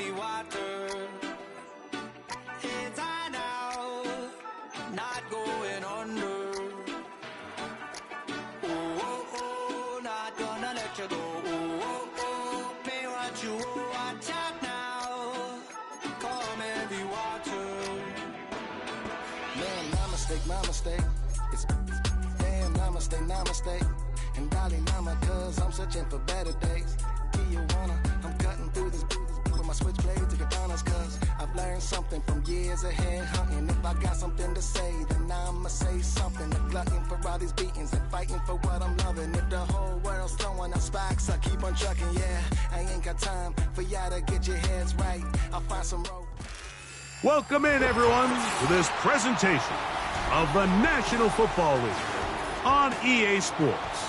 heavy water. Heads high now, not going under. Oh, oh, oh, not gonna let you go. Oh, oh, oh, pay what you owe. Watch out now, calm heavy water. Man, my mistake. It's damn, namaste. And Dalai Lama, cause I'm searching for better days. Tijuana, I'm cutting through this with my switchblade to katanas, cause I've learned something from years ahead hunting. If I got something to say, then I'ma say something. A glutton for all these beatings and fighting for what I'm loving. If the whole world's throwing out sparks, I keep on trucking, yeah. I ain't got time for y'all to get your heads right. I'll find some rope. Welcome in, everyone, to this presentation of the National Football League on EA Sports.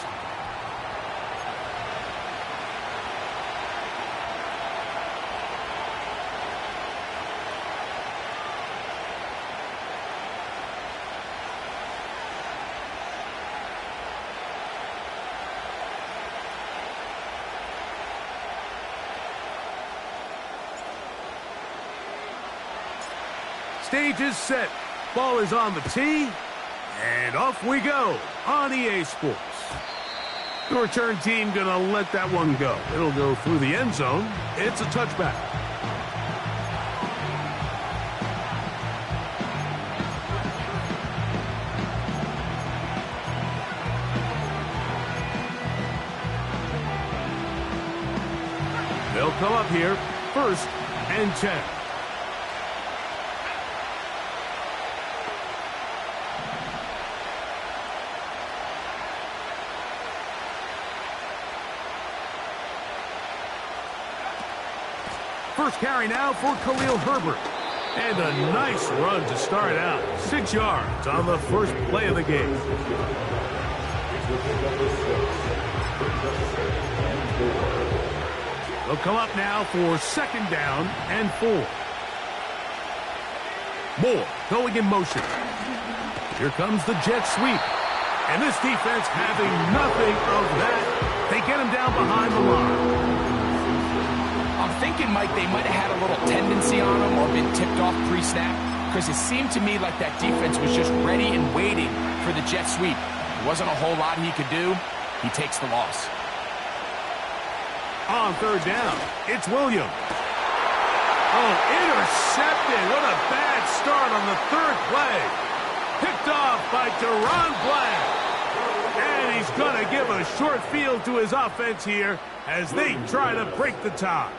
Stage is set. Ball is on the tee. And off we go on EA Sports. The return team gonna let that one go. It'll go through the end zone. It's a touchback. They'll come up here, 1st and 10. First carry now for Khalil Herbert. And a nice run to start out. 6 yards on the first play of the game. They'll come up now for 2nd down and 4. Moore going in motion. Here comes the jet sweep. And this defense having nothing of that. They get him down behind the line. I'm thinking, Mike, they might have had a little tendency on him or been tipped off pre-snap, because it seemed to me like that defense was just ready and waiting for the jet sweep. There wasn't a whole lot he could do. He takes the loss. On 3rd down, it's Williams. Oh, intercepted. What a bad start on the 3rd play. Picked off by Deron Black. And he's going to give a short field to his offense here as they try to break the tie.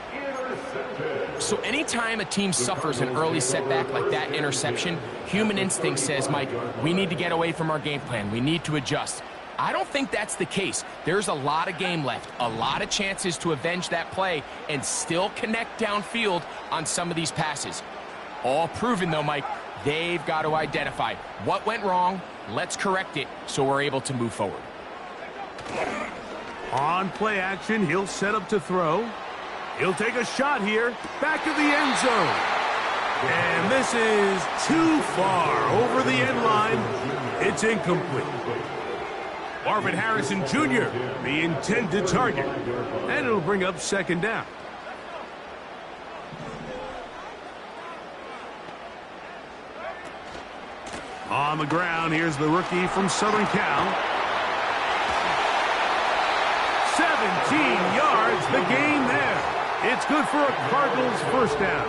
So anytime a team suffers an early setback like that interception, human instinct says, Mike, we need to get away from our game plan. We need to adjust. I don't think that's the case. There's a lot of game left, a lot of chances to avenge that play and still connect downfield on some of these passes. All proven, though, Mike, they've got to identify what went wrong, let's correct it so we're able to move forward. On play action, he'll set up to throw. He'll take a shot here, back of the end zone. And this is too far over the end line. It's incomplete. Marvin Harrison Jr., the intended target. And it'll bring up 2nd down. On the ground, here's the rookie from Southern Cal. 17 yards, the gain there. It's good for a Cardinals 1st down.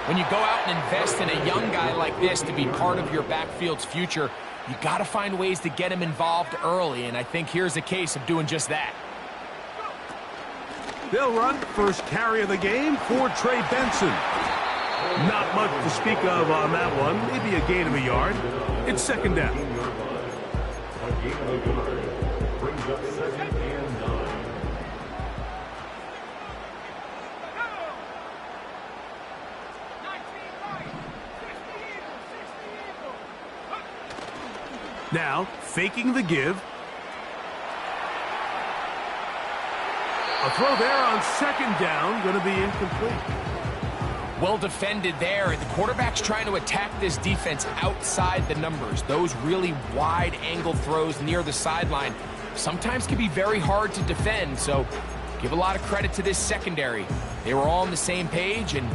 When you go out and invest in a young guy like this to be part of your backfield's future, you got to find ways to get him involved early, and I think here's a case of doing just that. They'll run 1st carry of the game for Trey Benson. Not much to speak of on that one. Maybe a gain of a yard. It's 2nd down. Now, faking the give. A throw there on 2nd down, going to be incomplete. Well defended there. The quarterback's trying to attack this defense outside the numbers. Those really wide angle throws near the sideline sometimes can be very hard to defend, so give a lot of credit to this secondary. They were all on the same page, and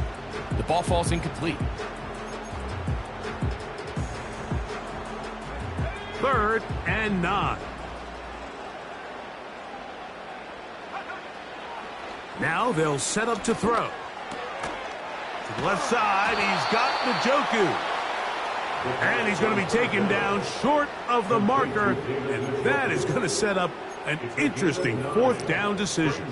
the ball falls incomplete. 3rd and 9. Now they'll set up to throw. To the left side, he's got Njoku. And he's going to be taken down short of the marker, and that is going to set up an interesting 4th down decision.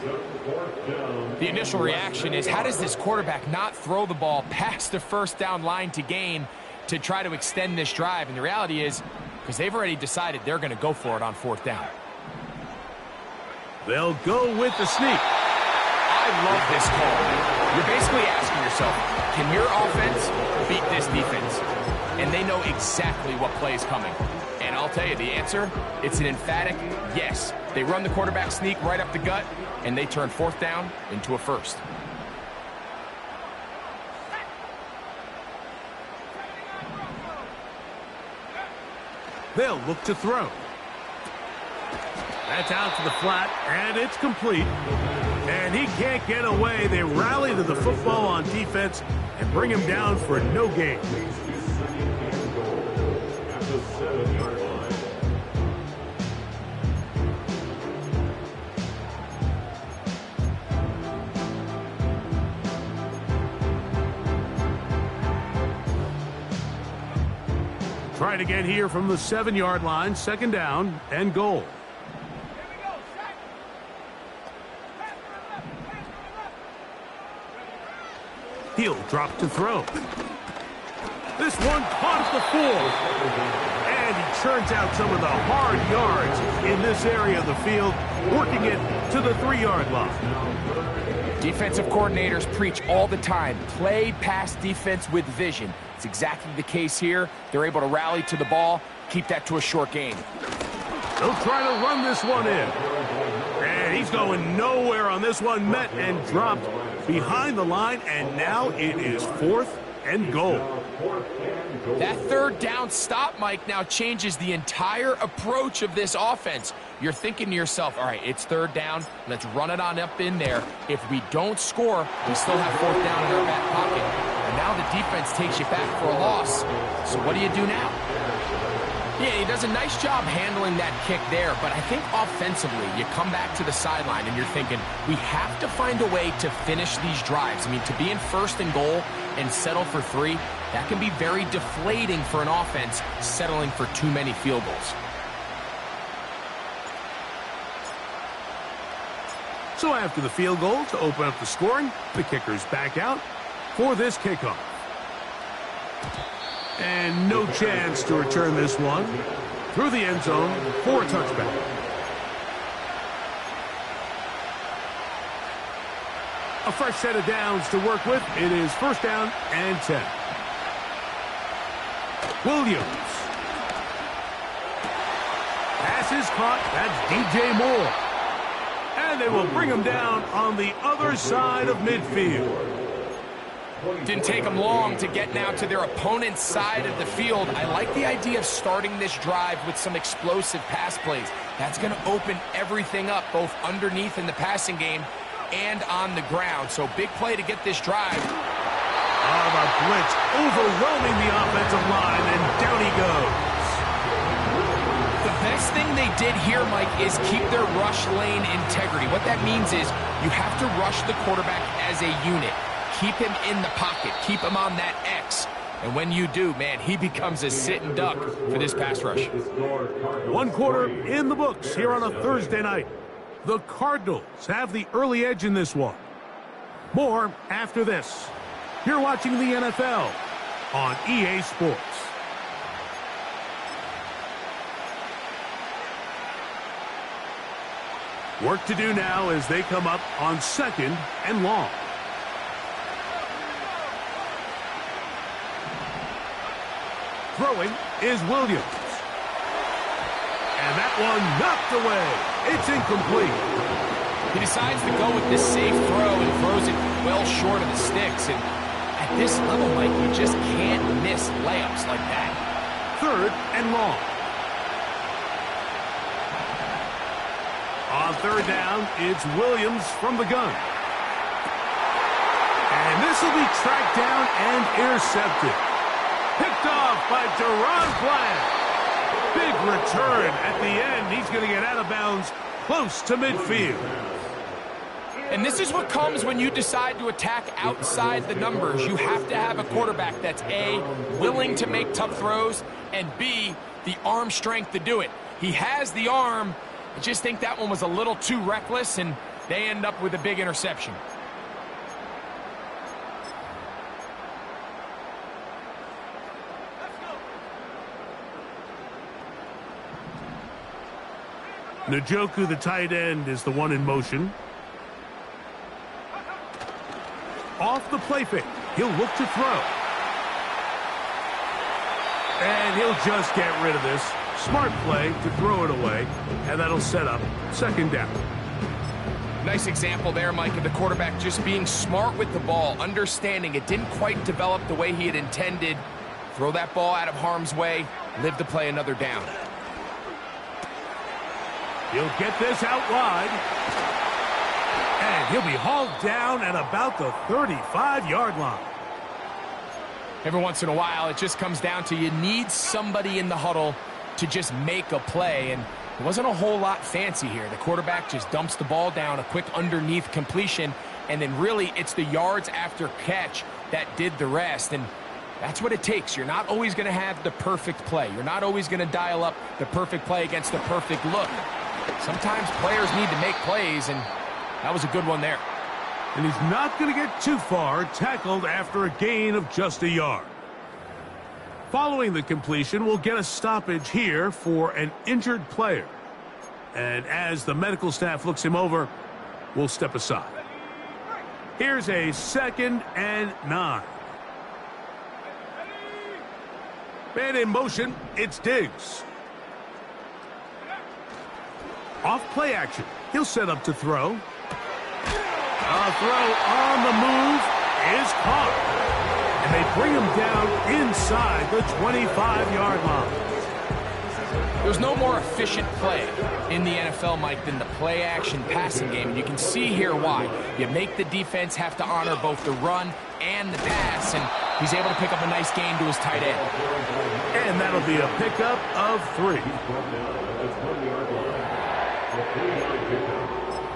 The initial reaction is, how does this quarterback not throw the ball past the 1st down line to gain to try to extend this drive? And the reality is, because they've already decided they're going to go for it on 4th down. They'll go with the sneak. I love this call. You're basically asking yourself, can your offense beat this defense? And they know exactly what play is coming. And I'll tell you the answer, it's an emphatic yes. They run the quarterback sneak right up the gut, and they turn 4th down into a 1st. They'll look to throw. That's out to the flat, and it's complete. And he can't get away. They rally to the football on defense and bring him down for no gain. Try it again here from the 7-yard line, 2nd down and goal. He'll drop to throw. This one caught at the 4. And he churns out some of the hard yards in this area of the field, working it to the 3-yard line. Defensive coordinators preach all the time, play pass defense with vision. It's exactly the case here. They're able to rally to the ball, keep that to a short gain. They'll try to run this one in. And he's going nowhere on this one, met and dropped behind the line, and now it is 4th and goal. That 3rd down stop, Mike, now changes the entire approach of this offense. You're thinking to yourself, all right, it's 3rd down. Let's run it on up in there. If we don't score, we still have 4th down in our back pocket. And now the defense takes you back for a loss. So what do you do now? Yeah, he does a nice job handling that kick there, but I think offensively, you come back to the sideline and you're thinking, we have to find a way to finish these drives. I mean, to be in 1st and goal and settle for 3, that can be very deflating for an offense settling for too many field goals. So after the field goal to open up the scoring, the kicker's back out for this kickoff. And no chance to return this one through the end zone for a touchback. A fresh set of downs to work with. It is 1st down and 10. Williams. Pass is caught. That's DJ Moore. And they will bring him down on the other side of midfield. Didn't take them long to get now to their opponent's side of the field. I like the idea of starting this drive with some explosive pass plays. That's going to open everything up, both underneath in the passing game and on the ground. So big play to get this drive. Oh, the blitz overwhelming the offensive line, and down he goes. The best thing they did here, Mike, is keep their rush lane integrity. What that means is you have to rush the quarterback as a unit. Keep him in the pocket. Keep him on that X. And when you do, man, he becomes a sitting duck for this pass rush. 1 quarter in the books here on a Thursday night. The Cardinals have the early edge in this one. More after this. You're watching the NFL on EA Sports. Work to do now as they come up on 2nd and long. Throwing is Williams. And that one knocked away. It's incomplete. He decides to go with this safe throw and throws it well short of the sticks. And at this level, Mike, you just can't miss layups like that. 3rd and long. On 3rd down, it's Williams from the gun. This will be tracked down and intercepted. Picked off by Deron Bland. Big return at the end. He's going to get out of bounds close to midfield. And this is what comes when you decide to attack outside the numbers. You have to have a quarterback that's A, willing to make tough throws, and B, the arm strength to do it. He has the arm. I just think that one was a little too reckless, and they end up with a big interception. Njoku, the tight end, is the one in motion. Off the play fake. He'll look to throw. And he'll just get rid of this. Smart play to throw it away. And that'll set up second down. Nice example there, Mike, of the quarterback just being smart with the ball, understanding it didn't quite develop the way he had intended. Throw that ball out of harm's way, live to play another down. He'll get this out wide. And he'll be hauled down at about the 35-yard line. Every once in a while, it just comes down to you need somebody in the huddle to just make a play. And it wasn't a whole lot fancy here. The quarterback just dumps the ball down, a quick underneath completion, and then really it's the yards after catch that did the rest. And that's what it takes. You're not always going to have the perfect play. You're not always going to dial up the perfect play against the perfect look. Sometimes players need to make plays, and that was a good one there. And he's not going to get too far, tackled after a gain of just a yard. Following the completion, we'll get a stoppage here for an injured player. And as the medical staff looks him over, we'll step aside. Here's a 2nd and 9. Man in motion, it's Diggs. Off play action. He'll set up to throw. A throw on the move is caught. And they bring him down inside the 25-yard line. There's no more efficient play in the NFL, Mike, than the play-action passing game. And you can see here why. You make the defense have to honor both the run and the pass, and he's able to pick up a nice gain to his tight end. And that'll be a pickup of 3.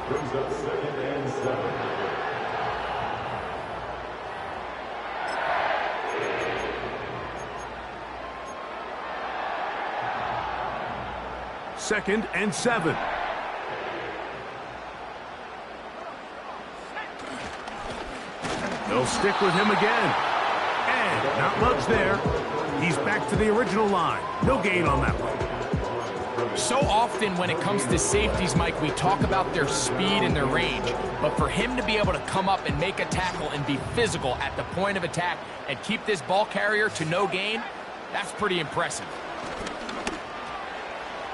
Brings up 2nd and 7. Second and 7. They'll stick with him again. And not much there. He's back to the original line. No gain on that one. So often when it comes to safeties, Mike, we talk about their speed and their range. But for him to be able to come up and make a tackle and be physical at the point of attack and keep this ball carrier to no gain, that's pretty impressive.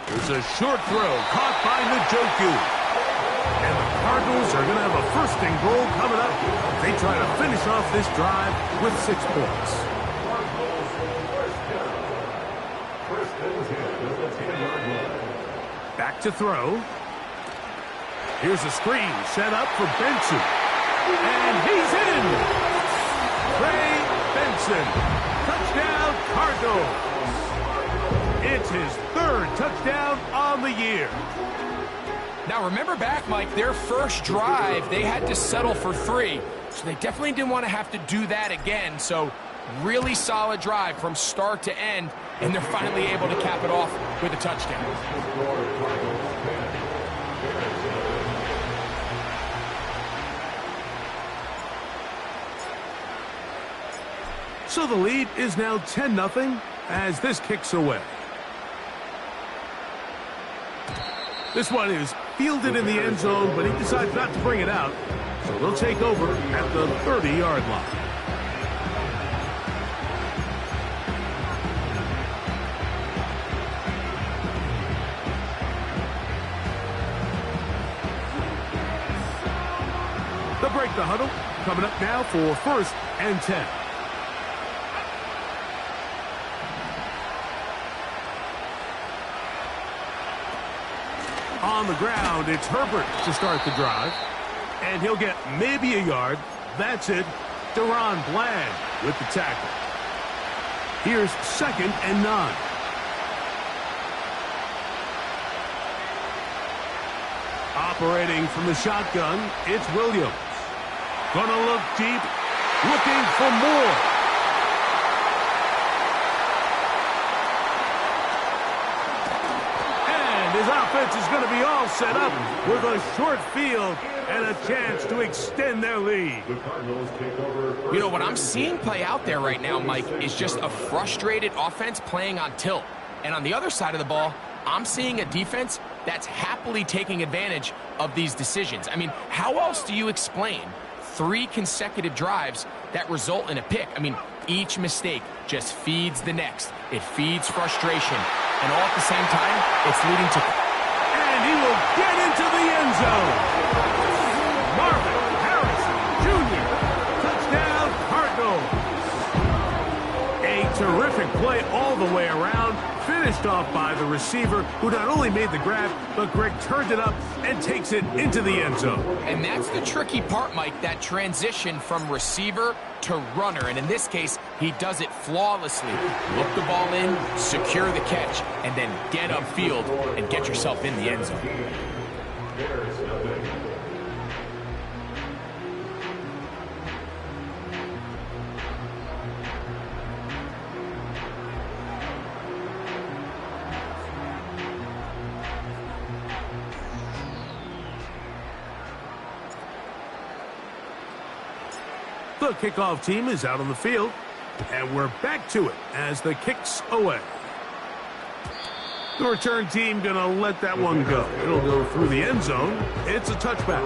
There's a short throw caught by Njoku. And the Cardinals are going to have a 1st and goal coming up. They try to finish off this drive with 6 points. Back to throw. Here's a screen set up for Benson. And he's in! Trey Benson. Touchdown, Cardinals. It's his 3rd touchdown on the year. Now remember back, Mike, their first drive, they had to settle for 3. So they definitely didn't want to have to do that again. So really solid drive from start to end, and they're finally able to cap it off with a touchdown. So the lead is now 10-0 as this kicks away. This one is fielded in the end zone, but he decides not to bring it out. So they'll take over at the 30-yard line. They'll break the huddle. Coming up now for 1st and 10. On the ground, it's Herbert to start the drive. And he'll get maybe a yard. That's it. DaRon Bland with the tackle. Here's 2nd and 9. Operating from the shotgun, it's Williams. Gonna look deep, looking for more. And his offense is going to be all set up with a short field and a chance to extend their lead. You know, what I'm seeing play out there right now, Mike, is just a frustrated offense playing on tilt. And on the other side of the ball, I'm seeing a defense that's happily taking advantage of these decisions. I mean, how else do you explain 3 consecutive drives that result in a pick? I mean, each mistake just feeds the next. It feeds frustration. And all at the same time, it's leading to... And he will get into the end zone. Marvin Harrison Jr. Touchdown, Cardinals. A terrific play all the way around. Finished off by the receiver, who not only made the grab, but Greg turned it up and takes it into the end zone. And that's the tricky part, Mike, that transition from receiver to runner. And in this case, he does it flawlessly. Look the ball in, secure the catch, and then get upfield and get yourself in the end zone. The kickoff team is out on the field, and we're back to it as the kick's away. The return team going to let that one go. It'll go through the end zone. It's a touchback.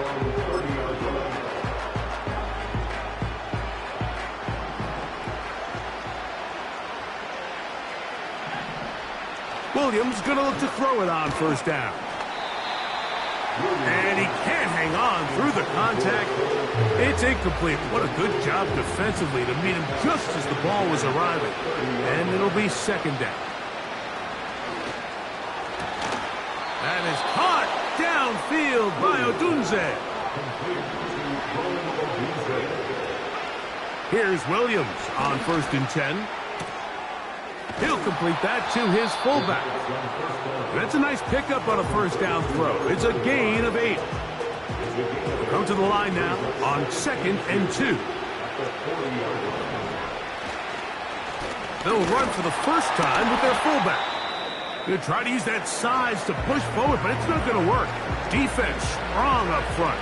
Williams going to look to throw it on 1st down. And he can't hang on through the contact. It's incomplete. What a good job defensively to meet him just as the ball was arriving. And it'll be 2nd down. That is caught downfield by Odunze. Here's Williams on 1st and 10. He'll complete that to his fullback. That's a nice pickup on a 1st down throw. It's a gain of 8. Come to the line now on 2nd and 2. They'll run for the first time with their fullback. They'll try to use that size to push forward, but it's not going to work. Defense strong up front.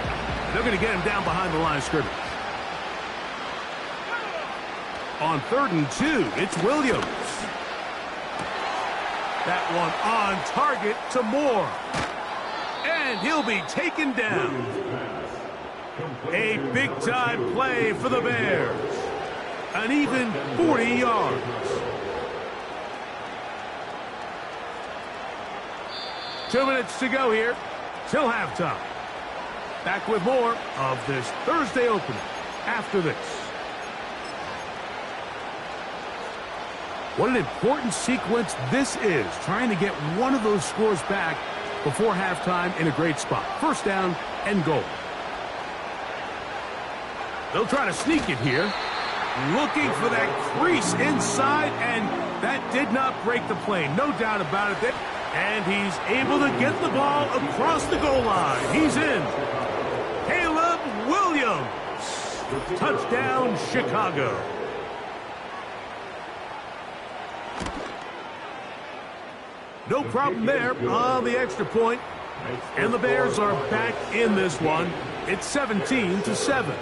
They're going to get him down behind the line of scrimmage. On 3rd and 2, it's Williams. That one on target to Moore. And he'll be taken down. A big-time play for the Bears. An even 40 yards. Two minutes to go here till halftime. Back with more of this Thursday opener after this. What an important sequence this is, trying to get one of those scores back before halftime in a great spot. 1st down and goal. They'll try to sneak it here. Looking for that crease inside, and that did not break the play. No doubt about it. And he's able to get the ball across the goal line. He's in. Caleb Williams. Touchdown, Chicago. No problem there on the extra point. And the Bears are back in this one. It's 17-7.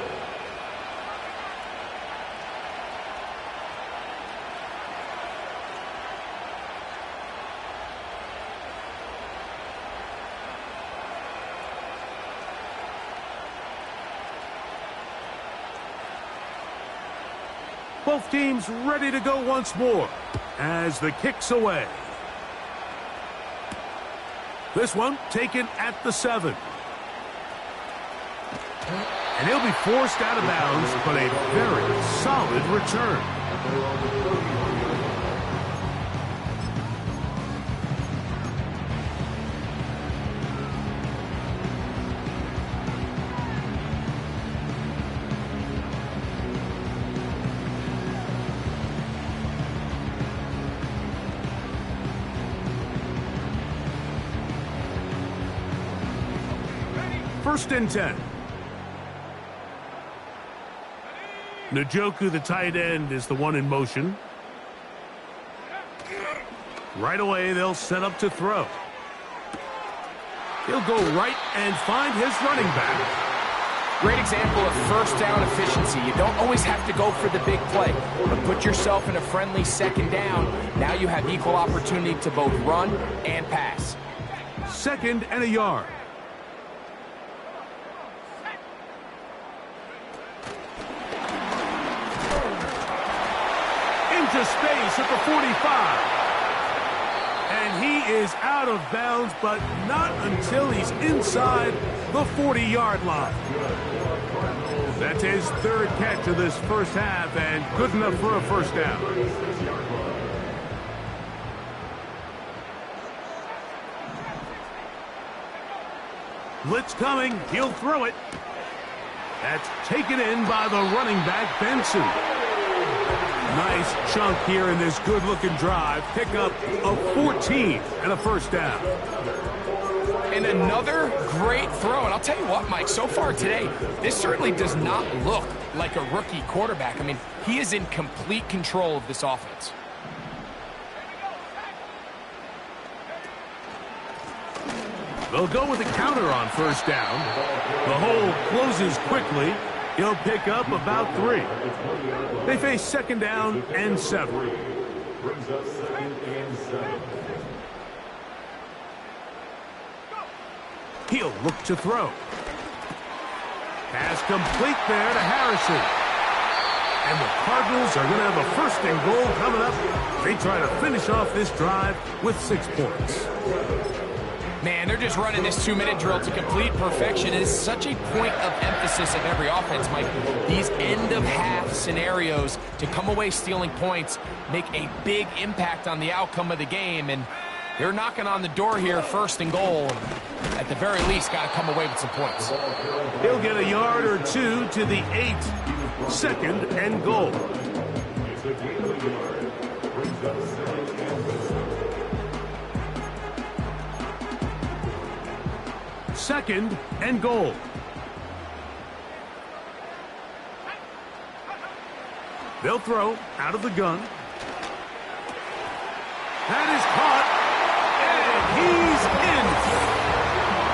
Both teams ready to go once more as the kick's away. This one taken at the 7. And he'll be forced out of bounds, but a very solid return. 1st and 10. Njoku, the tight end, is the one in motion. Right away, they'll set up to throw. He'll go right and find his running back. Great example of first down efficiency. You don't always have to go for the big play, but put yourself in a friendly 2nd down. Now you have equal opportunity to both run and pass. 2nd and a yard. Into space at the 45. And he is out of bounds, but not until he's inside the 40-yard line. That's his 3rd catch of this first half, and good enough for a 1st down. Blitz coming. He'll throw it. That's taken in by the running back, Benson. Nice chunk here in this good-looking drive. Pick up a 14 and a 1st down. And another great throw. And I'll tell you what, Mike, so far today, this certainly does not look like a rookie quarterback. I mean, he is in complete control of this offense. They'll go with a counter on 1st down. The hole closes quickly. He'll pick up about 3. They face 2nd down and 7. Brings up 2nd and 7. He'll look to throw. Pass complete there to Harrison. And the Cardinals are going to have a 1st and goal coming up. They try to finish off this drive with 6 points. Man, they're just running this 2-minute drill to complete perfection. It is such a point of emphasis of every offense, Mike. These end-of-half scenarios to come away stealing points make a big impact on the outcome of the game, and they're knocking on the door here, 1st and goal. At the very least, got to come away with some points. He'll get a yard or 2 to the 8. 2nd and goal. It's a gain of a yard. Brings up 2nd and goal. 2nd and goal. They'll throw out of the gun. That is caught, and he's in.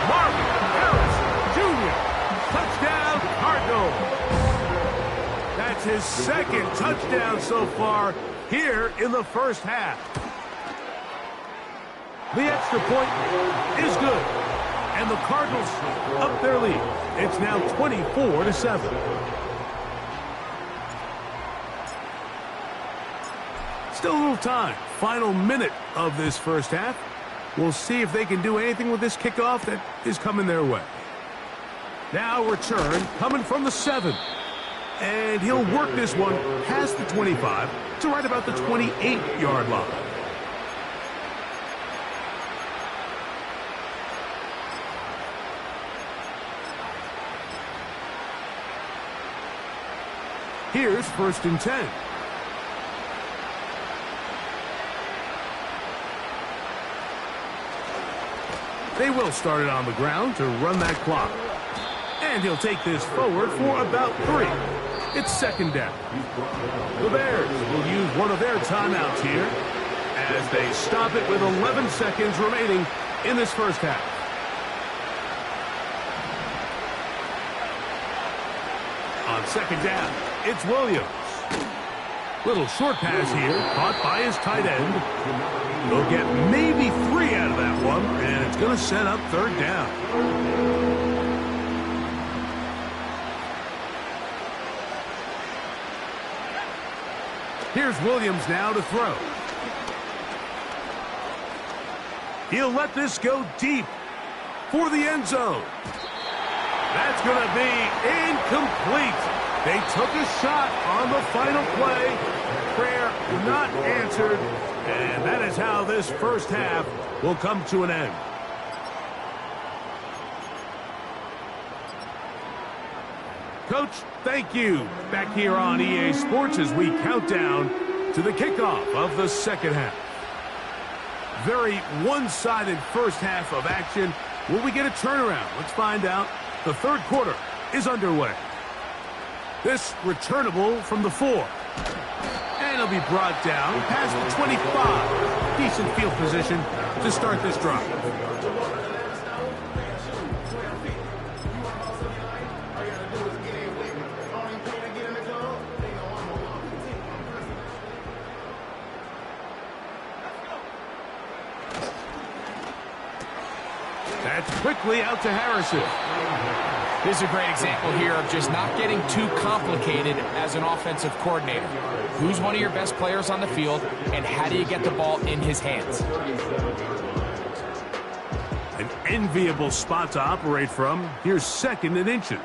Marvin Harrison Jr. Touchdown, Cardinals. That's his 2nd touchdown so far here in the 1st half. The extra point is good. And the Cardinals up their lead. It's now 24-7. Still a little time. Final minute of this 1st half. We'll see if they can do anything with this kickoff that is coming their way. Now return coming from the 7. And he'll work this one past the 25 to right about the 28-yard line. Here's 1st and 10. They will start it on the ground to run that clock. And he'll take this forward for about 3. It's 2nd down. The Bears will use one of their timeouts here as they stop it with 11 seconds remaining in this 1st half. On 2nd down, it's Williams. Little short pass here, caught by his tight end. They'll get maybe 3 out of that one, and it's going to set up 3rd down. Here's Williams now to throw. He'll let this go deep for the end zone. That's going to be incomplete. They took a shot on the final play. Prayer not answered. And that is how this 1st half will come to an end. Coach, thank you. Back here on EA Sports as we count down to the kickoff of the 2nd half. Very one-sided 1st half of action. Will we get a turnaround? Let's find out The third quarter is underway. This returnable from the 4. And he'll be brought down past the 25. Decent field position to start this drive. That's quickly out to Harrison. This is a great example here of just not getting too complicated as an offensive coordinator. Who's one of your best players on the field, and how do you get the ball in his hands? An enviable spot to operate from. Here's 2nd and inches.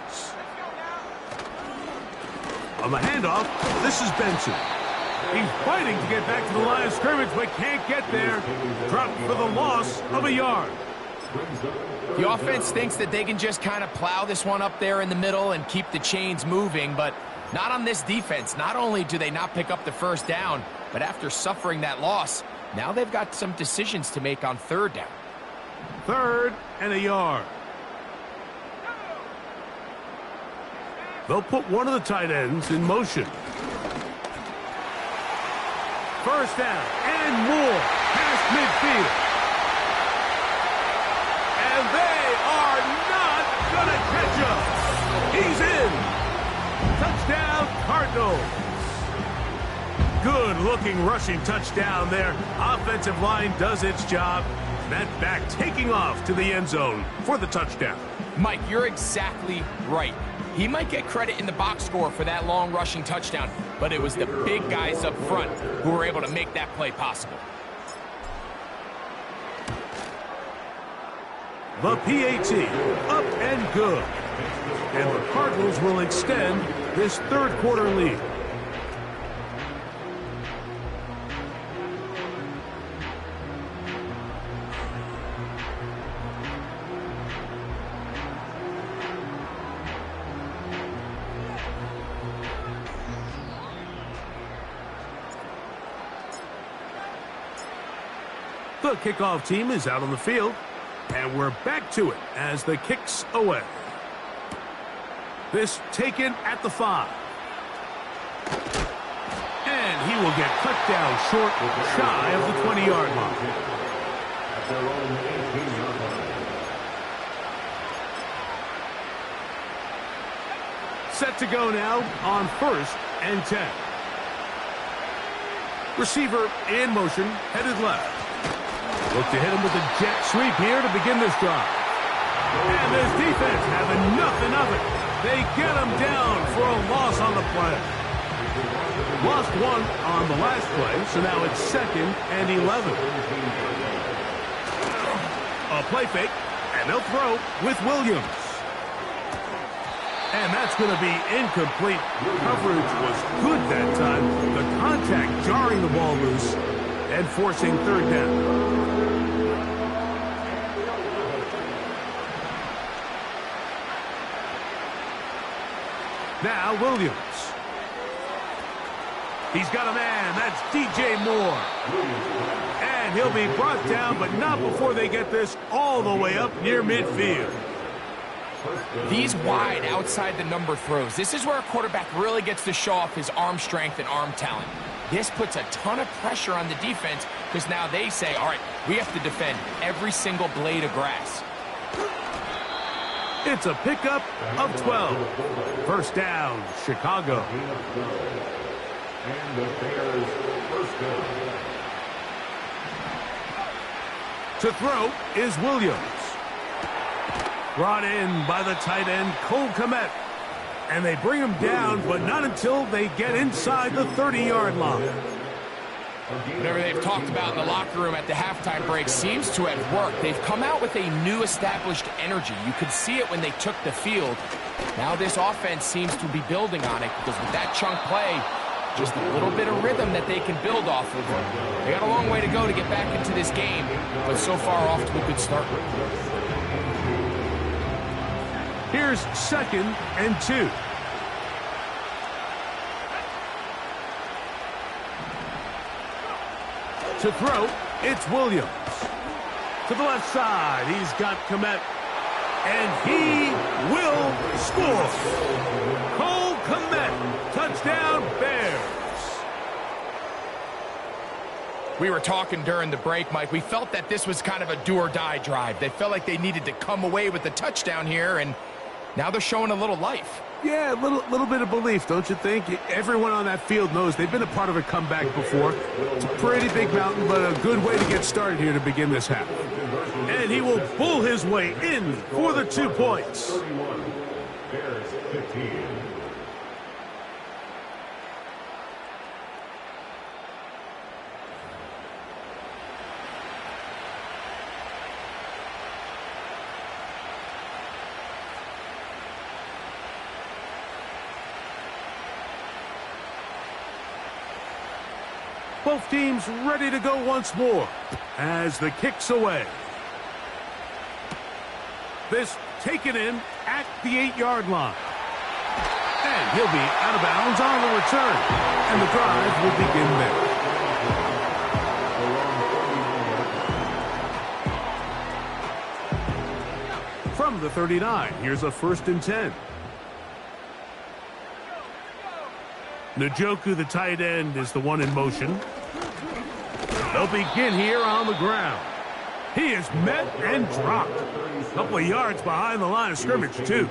On the handoff, this is Benson. He's fighting to get back to the line of scrimmage, but can't get there. Dropped for the loss of a yard. The offense thinks that they can just kind of plow this one up there in the middle and keep the chains moving, but not on this defense. Not only do they not pick up the first down, but after suffering that loss, now they've got some decisions to make on 3rd down. 3rd and a yard. They'll put one of the tight ends in motion. First down and more past midfield. And they are not going to catch up. He's in. Touchdown, Cardinals. Good-looking rushing touchdown there. Offensive line does its job. That back taking off to the end zone for the touchdown. Mike, you're exactly right. He might get credit in the box score for that long rushing touchdown, but it was the big guys up front who were able to make that play possible. The PAT, up and good. And the Cardinals will extend this 3rd quarter lead. The kickoff team is out on the field. And we're back to it as the kick's away. This taken at the 5. And he will get cut down short, shy of the 20-yard line. Set to go now on 1st and 10. Receiver in motion, headed left. Look to hit him with a jet sweep here to begin this drive. And this defense having nothing of it. They get him down for a loss on the play. Lost 1 on the last play, so now it's 2nd and 11. A play fake, and they'll throw with Williams. And that's going to be incomplete. Coverage was good that time. The contact jarring the ball loose and forcing 3rd down. Now Williams. He's got a man. That's DJ Moore. And he'll be brought down, but not before they get this all the way up near midfield. These wide outside the number throws. This is where a quarterback really gets to show off his arm strength and arm talent. This puts a ton of pressure on the defense because now they say, all right, we have to defend every single blade of grass. It's a pickup of 12. First down, Chicago. And the Bears first down. To throw is Williams. Brought in by the tight end, Cole Kmet. And they bring him down, but not until they get inside the 30-yard line. Whatever they've talked about in the locker room at the halftime break seems to have worked. They've come out with a new established energy. You could see it when they took the field. Now this offense seems to be building on it because with that chunk play, just a little bit of rhythm that they can build off of. They got a long way to go to get back into this game, but so far off to a good start. Here's 2nd and 2. To throw, it's Williams. To the left side, he's got Kmet. and he will score. Cole Kmet, touchdown Bears. We were talking during the break, Mike. We felt that this was kind of a do-or-die drive. They felt like they needed to come away with the touchdown here, and now they're showing a little life. Yeah, a little bit of belief, don't you think? Everyone on that field knows they've been a part of a comeback before. It's a pretty big mountain, but a good way to get started here to begin this half. And he will pull his way in for the 2 points. 31, Bears 15. Both teams ready to go once more as the kick's away. This taken in at the 8-yard line. And he'll be out of bounds on the return. And the drive will begin there. From the 39, here's a 1st and 10. Njoku, the tight end, is the one in motion. They'll begin here on the ground. He is met and dropped. A couple of yards behind the line of scrimmage, too.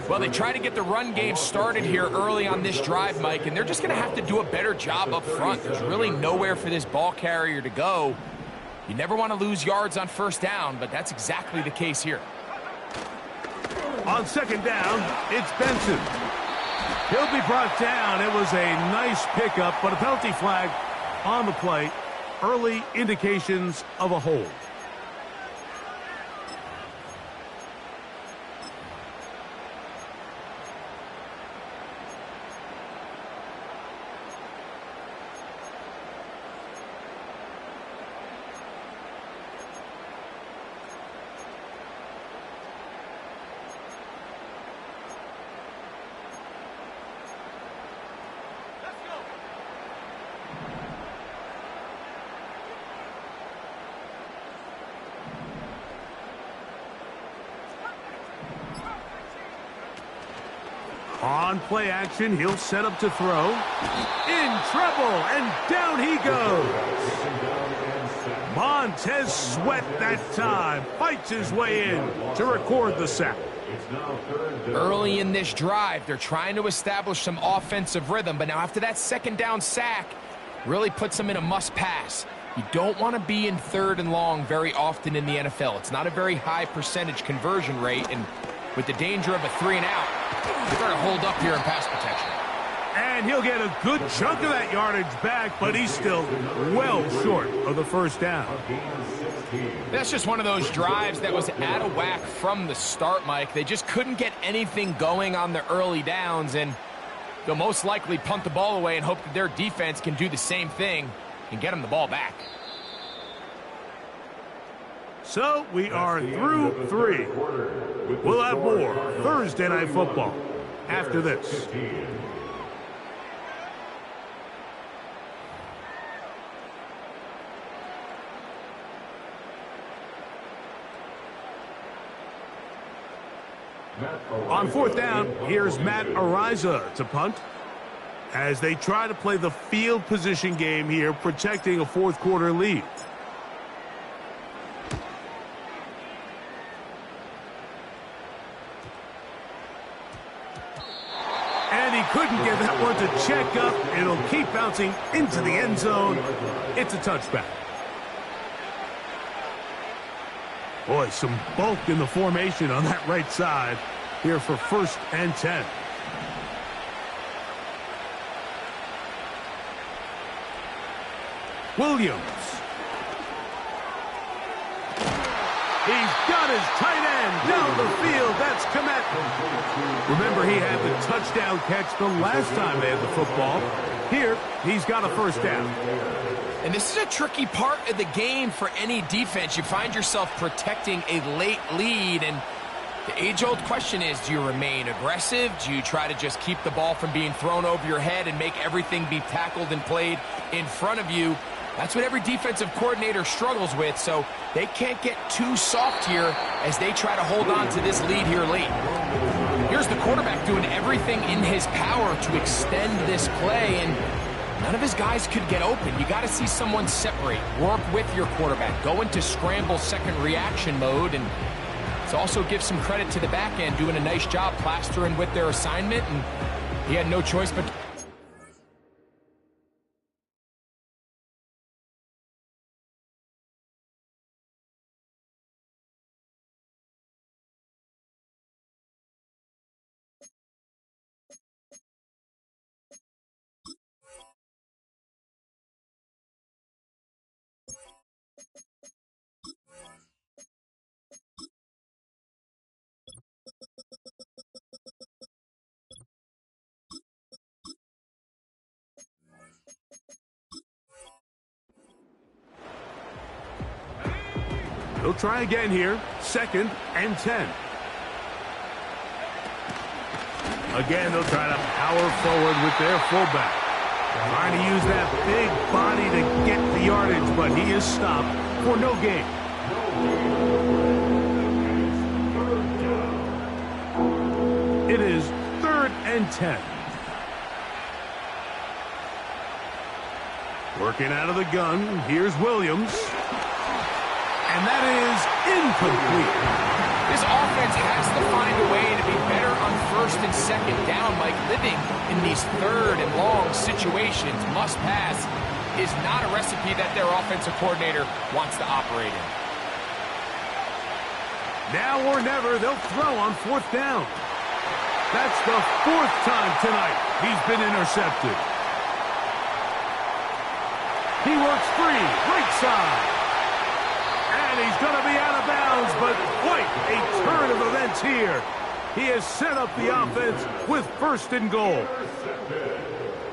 Well, they try to get the run game started here early on this drive, Mike, and they're just going to have to do a better job up front. There's really nowhere for this ball carrier to go. You never want to lose yards on 1st down, but that's exactly the case here. On 2nd down, it's Benson. He'll be brought down. It was a nice pickup, but a penalty flag on the play. Early indications of a hold. On play action, he'll set up to throw. In trouble, and down he goes. Montez Sweat that time fights his way in to record the sack. Early in this drive, they're trying to establish some offensive rhythm, but now after that 2nd down sack, really puts them in a must-pass. You don't want to be in 3rd and long very often in the NFL. It's not a very high percentage conversion rate, and with the danger of a 3-and-out, they're going to hold up here in pass protection. And he'll get a good chunk of that yardage back, but he's still well short of the 1st down. That's just one of those drives that was out of whack from the start, Mike. They just couldn't get anything going on the early downs, and they'll most likely punt the ball away and hope that their defense can do the same thing and get them the ball back. So we are through 3. We'll have more Thursday Night Football after this. On 4th down, here's Matt Araiza to punt as they try to play the field position game here, protecting a 4th quarter lead. And he couldn't get that one to check up. It'll keep bouncing into the end zone. It's a touchback. Boy, some bulk in the formation on that right side here for 1st and 10. Williams. He's got his tight end down the field. That's Kmet. Remember, he had the touchdown catch the last time they had the football. Here, he's got a 1st down. And this is a tricky part of the game for any defense. You find yourself protecting a late lead, and the age-old question is, do you remain aggressive? Do you try to just keep the ball from being thrown over your head and make everything be tackled and played in front of you? That's what every defensive coordinator struggles with, so they can't get too soft here as they try to hold on to this lead here late. Here's the quarterback doing everything in his power to extend this play, and none of his guys could get open. You got to see someone separate, work with your quarterback, go into scramble second reaction mode, and let's also give some credit to the back end doing a nice job plastering with their assignment, and he had no choice but... They'll try again here. 2nd and 10. Again, they'll try to power forward with their fullback. Trying to use that big body to get the yardage, but he is stopped for no gain. It is 3rd and 10. Working out of the gun, here's Williams. And that is incomplete. This offense has to find a way to be better on 1st and 2nd down. Like, living in these 3rd and long situations, must pass, is not a recipe that their offensive coordinator wants to operate in. Now or never, they'll throw on 4th down. That's the 4th time tonight he's been intercepted. He works free, right side. And he's going to be out of bounds, but quite a turn of events here. He has set up the offense with 1st and goal.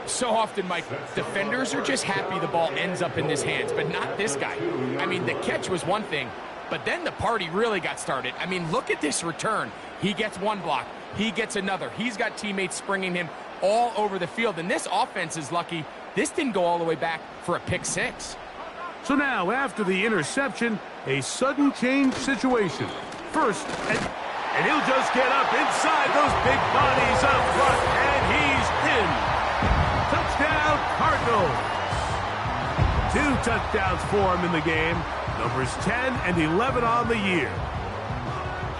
So often, Mike, defenders are just happy the ball ends up in his hands, but not this guy. I mean, the catch was one thing, but then the party really got started. I mean, look at this return. He gets one block. He gets another. He's got teammates springing him all over the field, and this offense is lucky this didn't go all the way back for a pick 6. So now, after the interception, a sudden change situation. 1st, and he'll just get up inside those big bodies up front, and he's in. Touchdown, Cardinals. 2 touchdowns for him in the game. Numbers 10 and 11 on the year.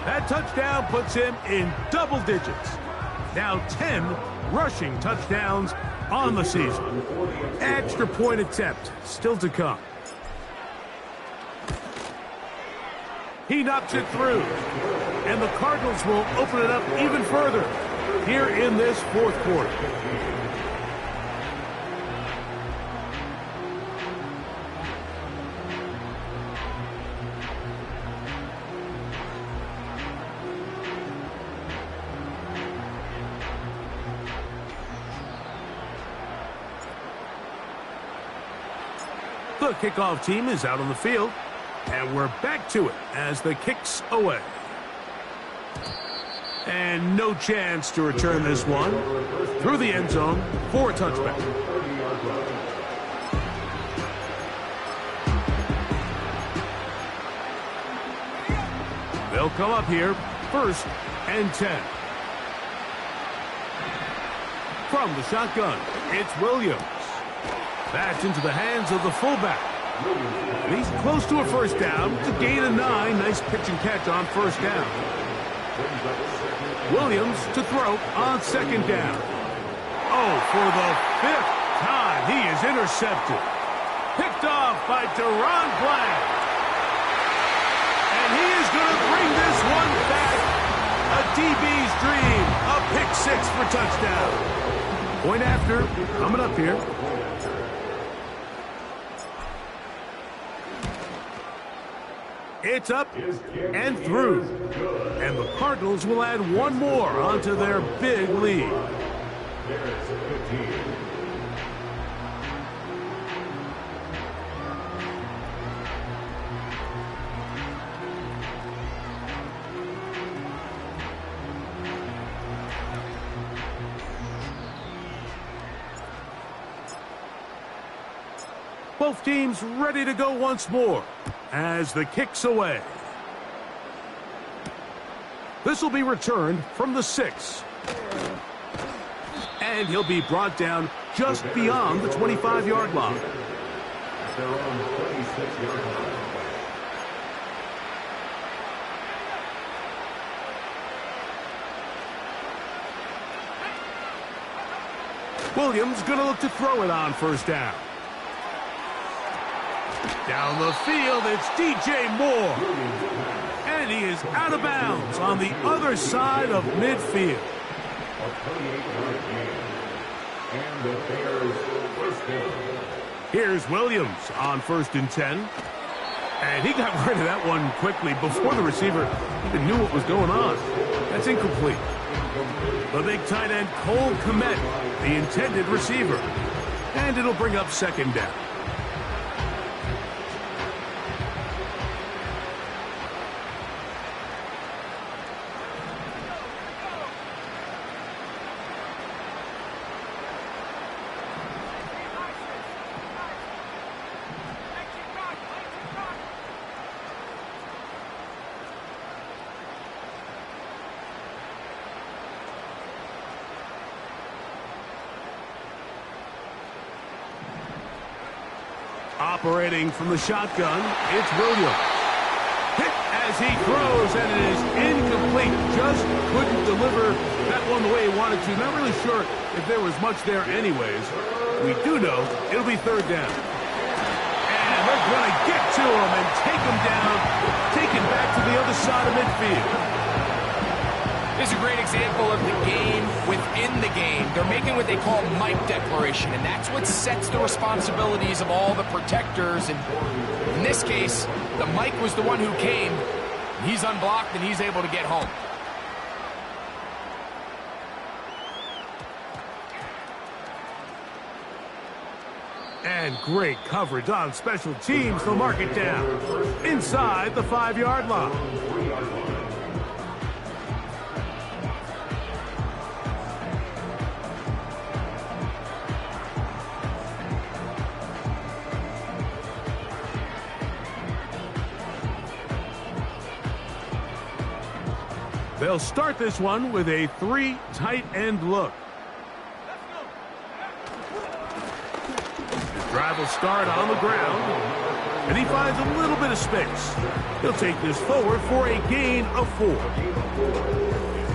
That touchdown puts him in double digits. Now 10 rushing touchdowns on the season. Extra point attempt still to come. He knocks it through, and the Cardinals will open it up even further here in this 4th quarter. The kickoff team is out on the field. And we're back to it as the kick's away. And no chance to return this one through the end zone for a touchback. They'll come up here, 1st and 10. From the shotgun, it's Williams. That's into the hands of the fullback. He's close to a 1st down to gain a 9. Nice pitch and catch on 1st down. Williams to throw on 2nd down. Oh, for the 5th time, he is intercepted. Picked off by Deron Bland. And he is going to bring this one back. A DB's dream. A pick 6 for touchdown. Point after, coming up here. It's up and through. And the Cardinals will add one more onto their big lead. Both teams ready to go once more as the kick's away. This will be returned from the 6. And he'll be brought down just beyond the 25-yard line. They're on the 26-yard line. Williams going to look to throw it on first down. Down the field, it's DJ Moore. And he is out of bounds on the other side of midfield. A 38-yard gain. And the Bears first down. Here's Williams on 1st and 10. And he got rid of that one quickly before the receiver even knew what was going on. That's incomplete. The big tight end, Cole Kmet, the intended receiver. And it'll bring up 2nd down. Operating from the shotgun, it's Williams. Hit as he throws, and it is incomplete. Just couldn't deliver that one the way he wanted to. Not really sure if there was much there anyways. We do know it'll be 3rd down. And they're going to get to him and take him down, take it back to the other side of midfield. This is a great example of the game within the game. They're making what they call Mike declaration, and that's what sets the responsibilities of all the protectors. And in this case, the Mike was the one who came. He's unblocked, and he's able to get home. And great coverage on special teams. They'll mark it down inside the 5-yard line. They'll start this one with a 3 tight end look. The drive will start on the ground, and he finds a little bit of space. He'll take this forward for a gain of 4. It's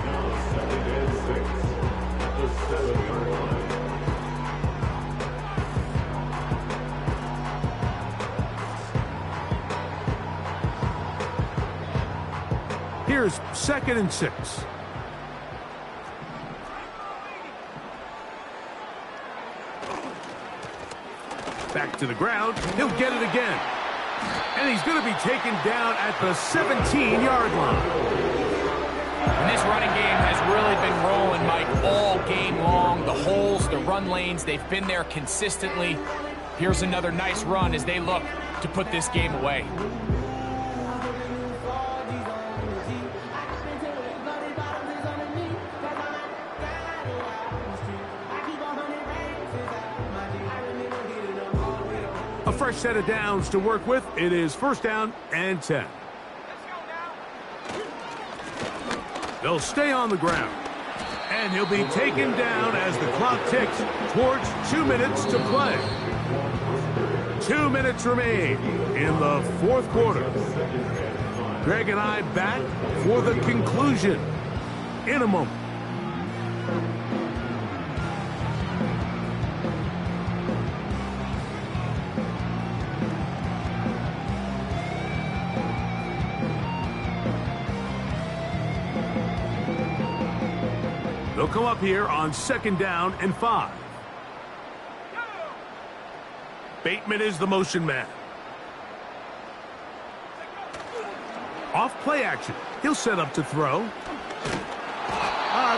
now 2nd and 6 at the 7-yard line. Here's 2nd and 6. Back to the ground. He'll get it again. And he's going to be taken down at the 17-yard line. And this running game has really been rolling, Mike, all game long. The holes, the run lanes, they've been there consistently. Here's another nice run as they look to put this game away. A fresh set of downs to work with. It is 1st down and 10. They'll stay on the ground. And he'll be taken down as the clock ticks towards 2 minutes to play. 2 minutes remain in the 4th quarter. Greg and I back for the conclusion in a moment. They'll come up here on 2nd down and 5. Bateman is the motion man. Off play action. He'll set up to throw.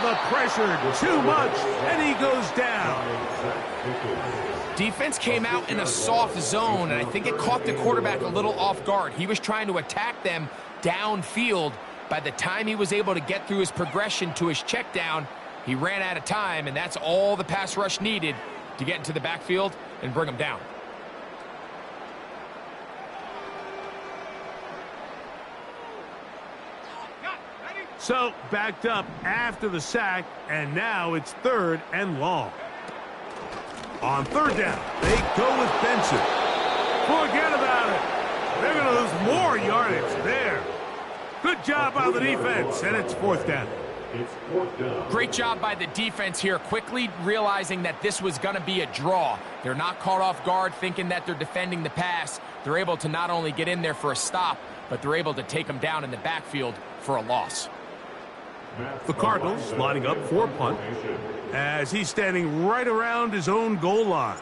The pressure, too much, and he goes down. Defense came out in a soft zone, and I think it caught the quarterback a little off guard. He was trying to attack them downfield. By the time he was able to get through his progression to his check down, he ran out of time, and that's all the pass rush needed to get into the backfield and bring him down. So, backed up after the sack, and now it's 3rd and long. On 3rd down, they go with Benson. Forget about it. They're going to lose more yardage there. Good job by the defense, and it's 4th down. It's 4th down. Great job by the defense here, quickly realizing that this was going to be a draw. They're not caught off guard thinking that they're defending the pass. They're able to not only get in there for a stop, but they're able to take them down in the backfield for a loss. The Cardinals lining up for punt as he's standing right around his own goal line.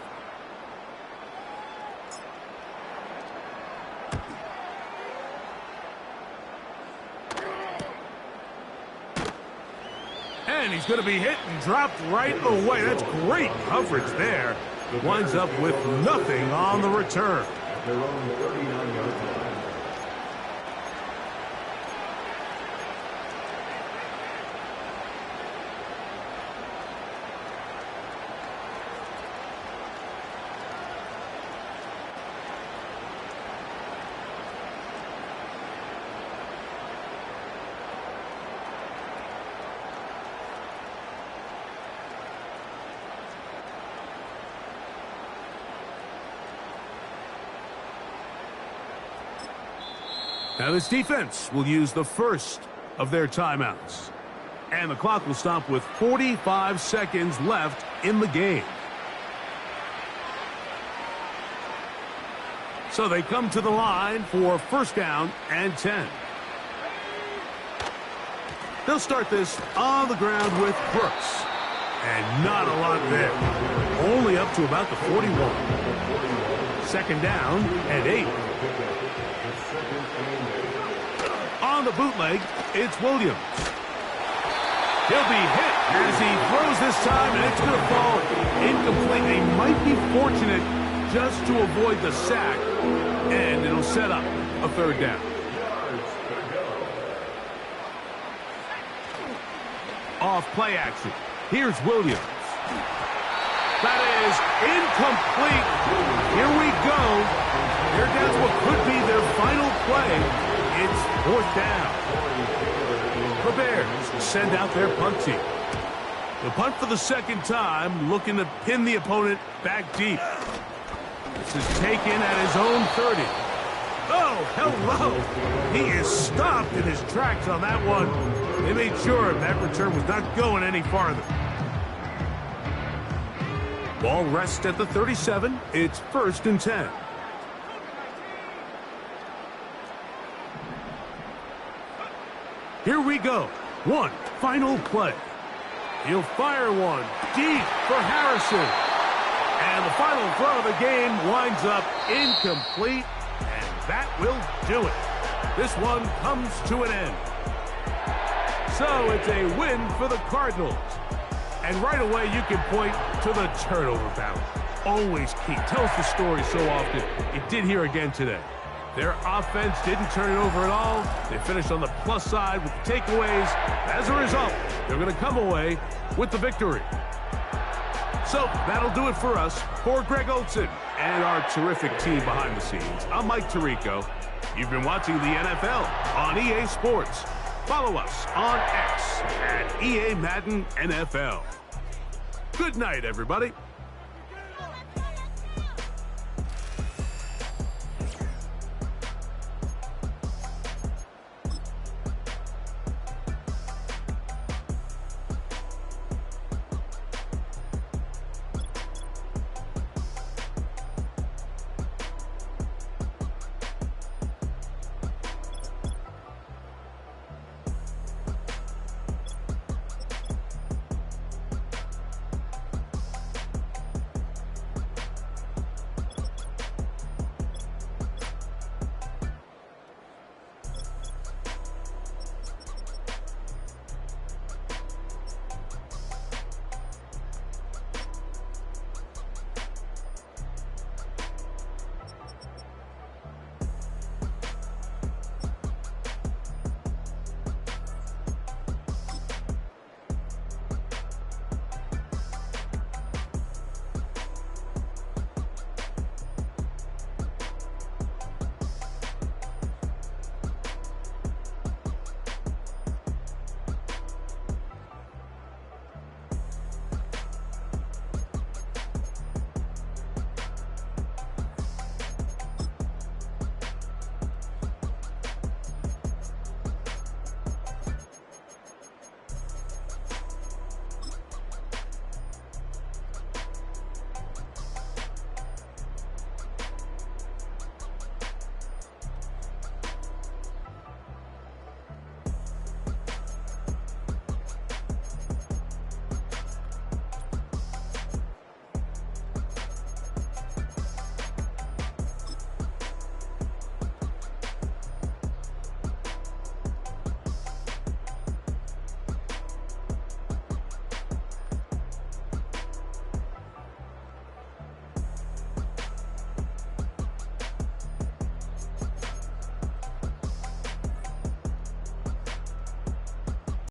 And he's going to be hit and dropped right away. That's great coverage there. Winds up with nothing on the return. Their own 39-yard line. Now this defense will use the first of their timeouts. And the clock will stop with 45 seconds left in the game. So they come to the line for 1st down and 10. They'll start this on the ground with Brooks. And not a lot there. Only up to about the 41. 2nd down and 8. On the bootleg, it's Williams. He'll be hit as he throws this time, and it's going to fall incomplete. They might be fortunate just to avoid the sack, and it'll set up a 3rd down. Off play action. Here's Williams. That is incomplete. Here we go. They're down to what could be their final play. It's 4th down. The Bears send out their punt team. The punt for the 2nd time, looking to pin the opponent back deep. This is taken at his own 30. Oh, hello. He is stopped in his tracks on that one. They made sure that return was not going any farther. Ball rests at the 37. It's 1st and 10. Here we go. One final play. He'll fire one deep for Harrison. And the final throw of the game winds up incomplete. And that will do it. This one comes to an end. So it's a win for the Cardinals. And right away you can point to the turnover battle. Always key. Tells the story so often. It did here again today. Their offense didn't turn it over at all. They finished on the plus side with the takeaways. As a result, they're going to come away with the victory. So that'll do it for us. For Greg Olsen and our terrific team behind the scenes, I'm Mike Tirico. You've been watching the NFL on EA Sports. Follow us on X at EA Madden NFL. Good night, everybody.